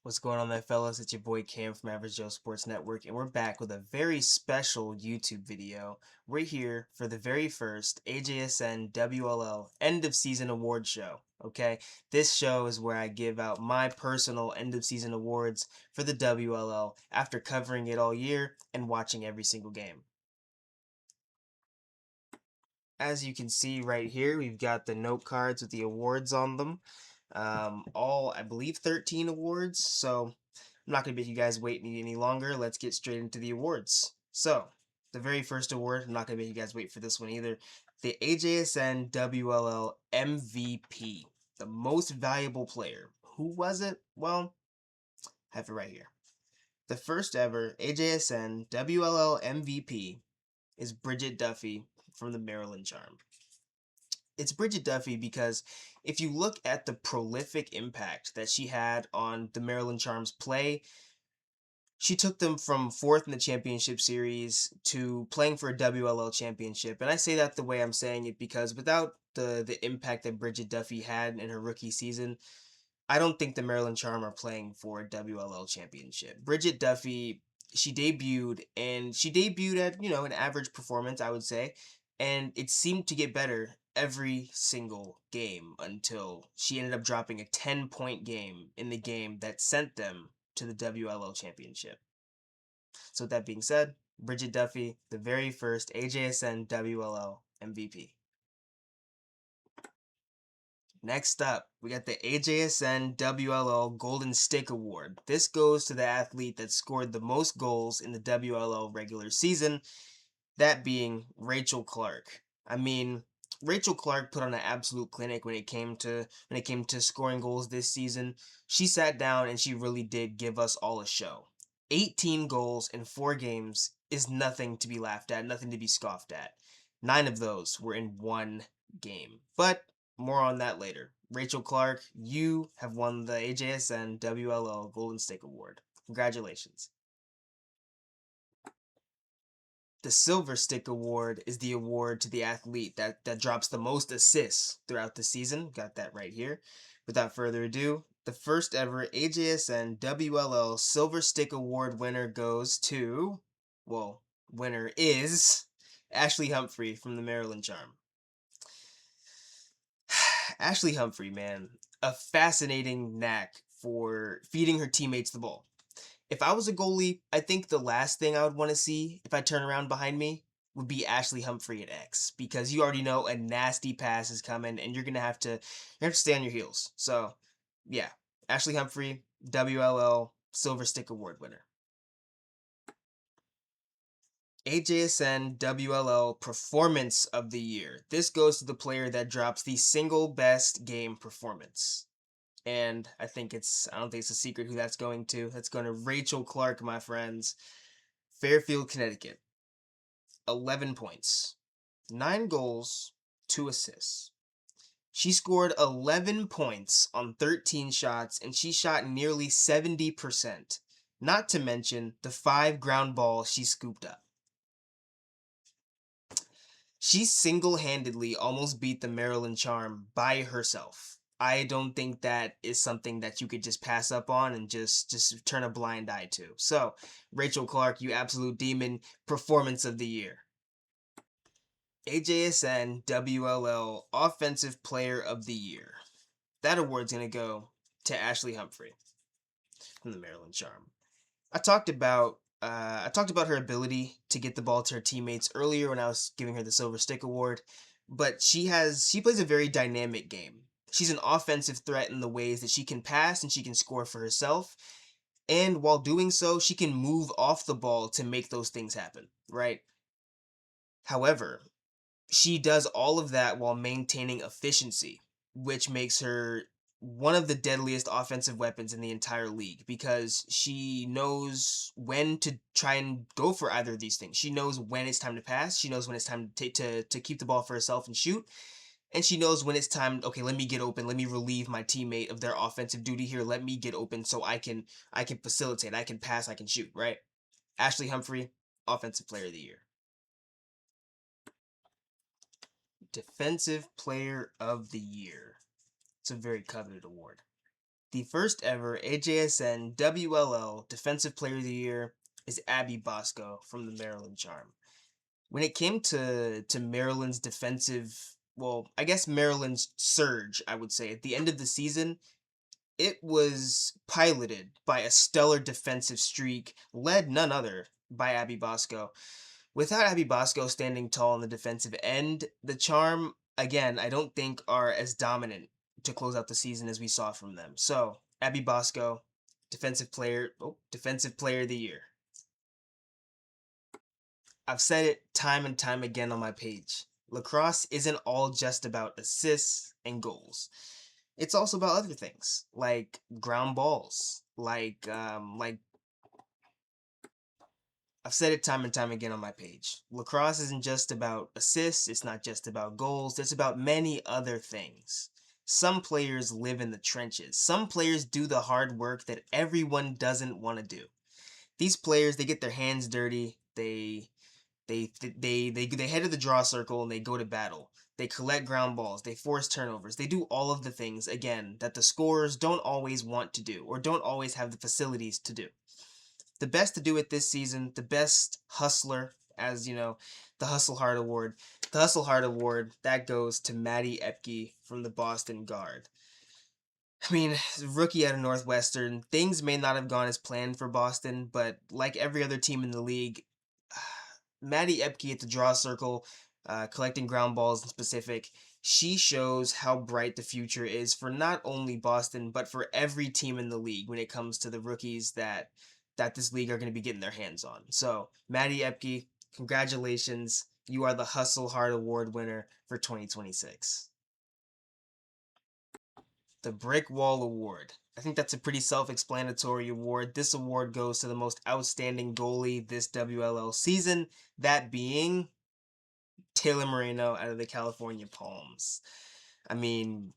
What's going on, my fellas? It's your boy Cam from Average Joe Sports Network, and we're back with a very special YouTube video. We're here for the very first AJSN WLL End of Season Award Show. Okay, this show is where I give out my personal end of season awards for the WLL after covering it all year and watching every single game. As you can see right here, we've got the note cards with the awards on them. All, I believe, 13 awards. So I'm not going to make you guys wait any longer. Let's get straight into the awards. So, the very first award, I'm not going to make you guys wait for this one either. The AJSN WLL MVP, the most valuable player. Who was it? Well, I have it right here. The first ever AJSN WLL MVP is Bridget Duffy from the Maryland Charm. It's Bridget Duffy because if you look at the prolific impact that she had on the Maryland Charm's play, she took them from fourth in the championship series to playing for a WLL championship. And I say that the way I'm saying it because without the impact that Bridget Duffy had in her rookie season, I don't think the Maryland Charm are playing for a WLL championship. Bridget Duffy, she debuted at, an average performance, I would say, and it seemed to get better every single game until she ended up dropping a 10-point game in the game that sent them to the WLL championship. So with that being said, Bridget Duffy, the very first AJSN WLL MVP. Next up, we got the AJSN WLL Golden Stick Award. This goes to the athlete that scored the most goals in the WLL regular season, that being Rachel Clark. I mean, Rachel Clark put on an absolute clinic when it came to scoring goals this season. She sat down and she really did give us all a show. 18 goals in 4 games is nothing to be laughed at, nothing to be scoffed at. 9 of those were in one game. But more on that later. Rachel Clark, you have won the AJSN WLL Golden Stick Award. Congratulations. The Silver Stick Award is the award to the athlete that drops the most assists throughout the season. Got that right here. Without further ado, the first ever AJSN WLL Silver Stick Award winner goes to, well, winner is Ashley Humphrey from the Maryland Charm. Ashley Humphrey, man, a fascinating knack for feeding her teammates the ball. If I was a goalie, I think the last thing I would want to see if I turn around behind me would be Ashley Humphrey at X, because you already know a nasty pass is coming and you're gonna have to stay on your heels. So yeah, Ashley Humphrey, WLL Silver Stick Award winner. AJSN WLL Performance of the Year. This goes to the player that drops the single best game performance. And I don't think it's a secret who that's going to. That's going to Rachel Clark, my friends. Fairfield, Connecticut. 11 points, 9 goals, 2 assists. She scored 11 points on 13 shots, and she shot nearly 70%. Not to mention the 5 ground balls she scooped up. She single-handedly almost beat the Maryland Charm by herself. I don't think that is something that you could just pass up on and just turn a blind eye to. So, Rachel Clark, you absolute demon, Performance of the Year. AJSN WLL Offensive Player of the Year. That award's going to go to Ashley Humphrey from the Maryland Charm. I talked about her ability to get the ball to her teammates earlier when I was giving her the Silver Stick Award, but she plays a very dynamic game. She's an offensive threat in the ways that she can pass and she can score for herself, and while doing so, she can move off the ball to make those things happen, right? However, she does all of that while maintaining efficiency, which makes her one of the deadliest offensive weapons in the entire league because she knows when to try and go for either of these things. She knows when it's time to pass. She knows when it's time to keep the ball for herself and shoot. And she knows when it's time, okay, let me get open. Let me relieve my teammate of their offensive duty here. Let me get open so I can facilitate. I can pass. I can shoot, right? Ashley Humphrey, Offensive Player of the Year. Defensive Player of the Year. It's a very coveted award. the first ever AJSN WLL Defensive Player of the Year is Abby Bosco from the Maryland Charm. When it came to Maryland's defensive, well, I guess Maryland's surge, I would say, at the end of the season, it was piloted by a stellar defensive streak, led none other by Abby Bosco. Without Abby Bosco standing tall on the defensive end, the Charm, again, I don't think are as dominant to close out the season as we saw from them. So, Abby Bosco, defensive player of the year. I've said it time and time again on my page. Lacrosse isn't all just about assists and goals. It's also about other things, like ground balls, like I've said it time and time again on my page. Lacrosse isn't just about assists, it's not just about goals, it's about many other things. Some players live in the trenches. Some players do the hard work that everyone doesn't want to do. These players, they get their hands dirty, they head to the draw circle and they go to battle. They collect ground balls, they force turnovers, they do all of the things, again, that the scorers don't always want to do or don't always have the facilities to do. The best to do it this season, the best hustler, as you know, the Hustle Hard Award. The Hustle Hard Award, that goes to Maddie Epke from the Boston Guard. I mean, rookie out of Northwestern, things may not have gone as planned for Boston, but like every other team in the league, Maddie Epke at the draw circle, collecting ground balls in specific, she shows how bright the future is for not only Boston, but for every team in the league when it comes to the rookies that this league are going to be getting their hands on. So, Maddie Epke, congratulations. You are the Hustle Hard Award winner for 2026. The Brick Wall Award. I think that's a pretty self-explanatory award. This award goes to the most outstanding goalie this WLL season, that being Taylor Moreno out of the California Palms. I mean,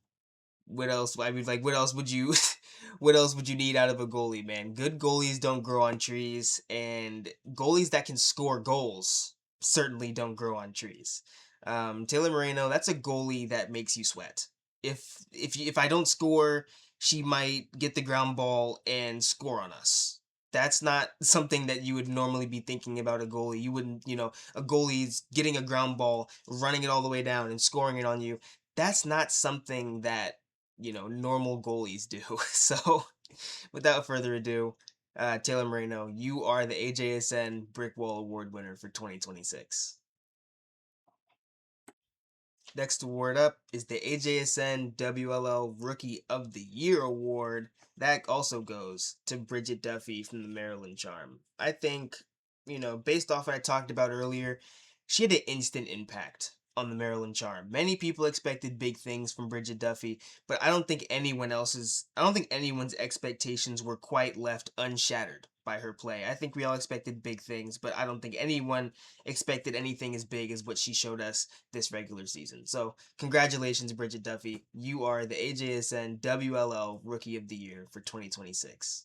what else? I mean, like, what else would you, what else would you need out of a goalie, man? Good goalies don't grow on trees, and goalies that can score goals certainly don't grow on trees. Taylor Moreno, that's a goalie that makes you sweat. If I don't score, she might get the ground ball and score on us. That's not something that you would normally be thinking about a goalie. You wouldn't, a goalie's getting a ground ball, running it all the way down and scoring it on you. That's not something that normal goalies do. So, without further ado, Taylor Moreno, you are the AJSN Brick Wall Award winner for 2026. Next award up is the AJSN WLL Rookie of the Year Award. That also goes to Bridget Duffy from the Maryland Charm. I think, based off what I talked about earlier, she had an instant impact on the Maryland Charm. Many people expected big things from Bridget Duffy, but I don't think anyone's expectations were quite left unshattered by her play. I think we all expected big things, but I don't think anyone expected anything as big as what she showed us this regular season. So, congratulations, Bridget Duffy. You are the AJSN WLL Rookie of the Year for 2026.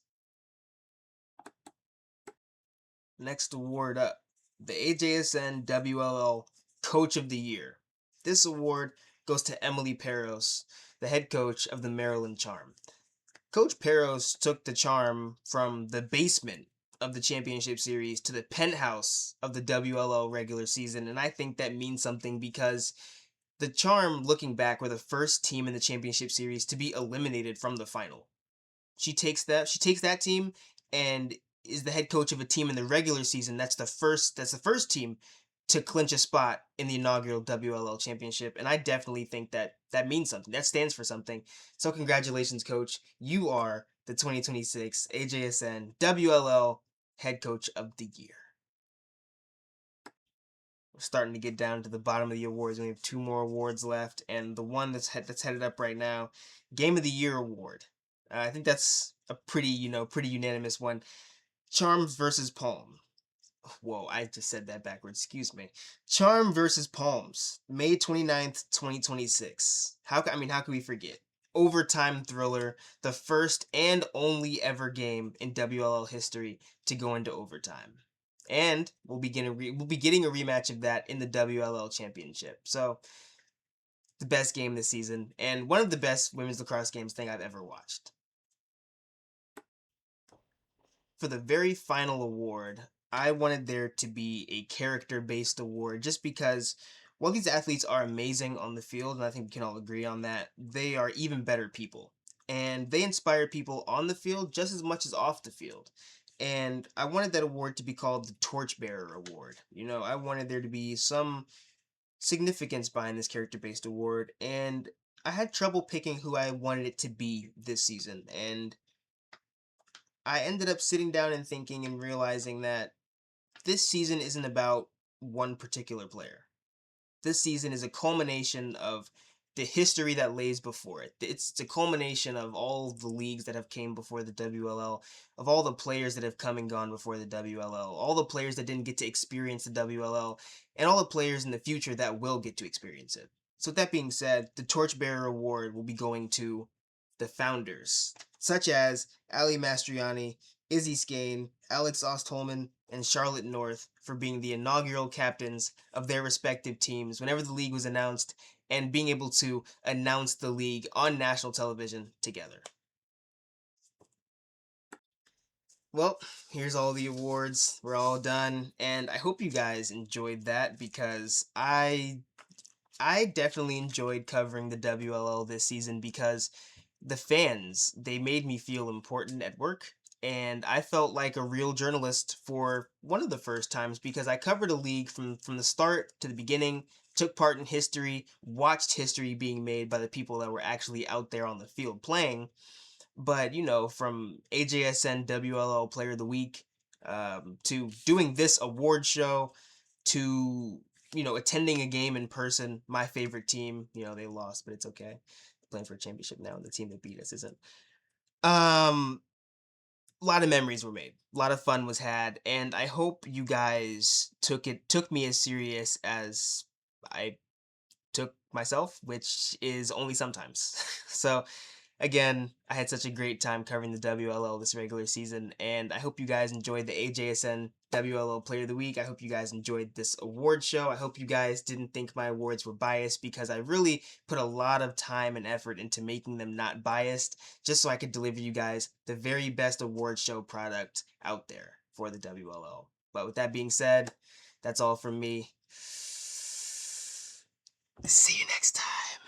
Next award up, the AJSN WLL Coach of the Year. This award goes to Emily Peros, the head coach of the Maryland Charm. Coach Peros took the Charm from the basement of the championship series to the penthouse of the WLL regular season, and I think that means something because the Charm, looking back, were the first team in the championship series to be eliminated from the final. She takes that team and is the head coach of a team in the regular season. That's the first team to clinch a spot in the inaugural WLL championship, and I definitely think that means something. That stands for something. So congratulations, coach. You are the 2026 AJSN WLL head coach of the year. We're starting to get down to the bottom of the awards. We have two more awards left, and the one that's headed up right now, Game of the Year award. I think that's a pretty unanimous one. Charm versus Palm. Whoa, I just said that backwards. Excuse me. Charm versus Palms, May 29th, 2026. How can we forget? Overtime thriller, the first and only ever game in WLL history to go into overtime. And we'll be getting a rematch of that in the WLL championship. So, the best game this season and one of the best women's lacrosse games thing I've ever watched. for the very final award, I wanted there to be a character-based award just because while these athletes are amazing on the field, and I think we can all agree on that, they are even better people. And they inspire people on the field just as much as off the field. And I wanted that award to be called the Torchbearer Award. You know, I wanted there to be some significance behind this character-based award, and I had trouble picking who I wanted it to be this season. And I ended up sitting down and thinking and realizing that this season isn't about one particular player. This season is a culmination of the history that lays before it. It's a culmination of all the leagues that have came before the WLL, of all the players that have come and gone before the WLL, all the players that didn't get to experience the WLL, and all the players in the future that will get to experience it. So with that being said, the Torchbearer Award will be going to the founders, such as Ali Mastriani, Izzy Skane, Alex Ostholman, and Charlotte North for being the inaugural captains of their respective teams whenever the league was announced and being able to announce the league on national television together. Well, here's all the awards. We're all done, and I hope you guys enjoyed that because I definitely enjoyed covering the WLL this season because the fans, they made me feel important at work, and I felt like a real journalist for one of the first times because I covered a league from the start to the beginning, took part in history, watched history being made by the people that were actually out there on the field playing. But, you know, from AJSN WLL Player of the Week, to doing this award show, to, you know, attending a game in person, my favorite team, you know, they lost, but it's okay. Playing for a championship now, and the team that beat us isn't. Um, a lot of memories were made. A lot of fun was had, and I hope you guys took me as serious as I took myself, which is only sometimes. So again, I had such a great time covering the WLL this regular season, and I hope you guys enjoyed the AJSN WLL Player of the Week. I hope you guys enjoyed this award show. I hope you guys didn't think my awards were biased because I really put a lot of time and effort into making them not biased, just so I could deliver you guys the very best award show product out there for the WLL. But with that being said, that's all from me. See you next time.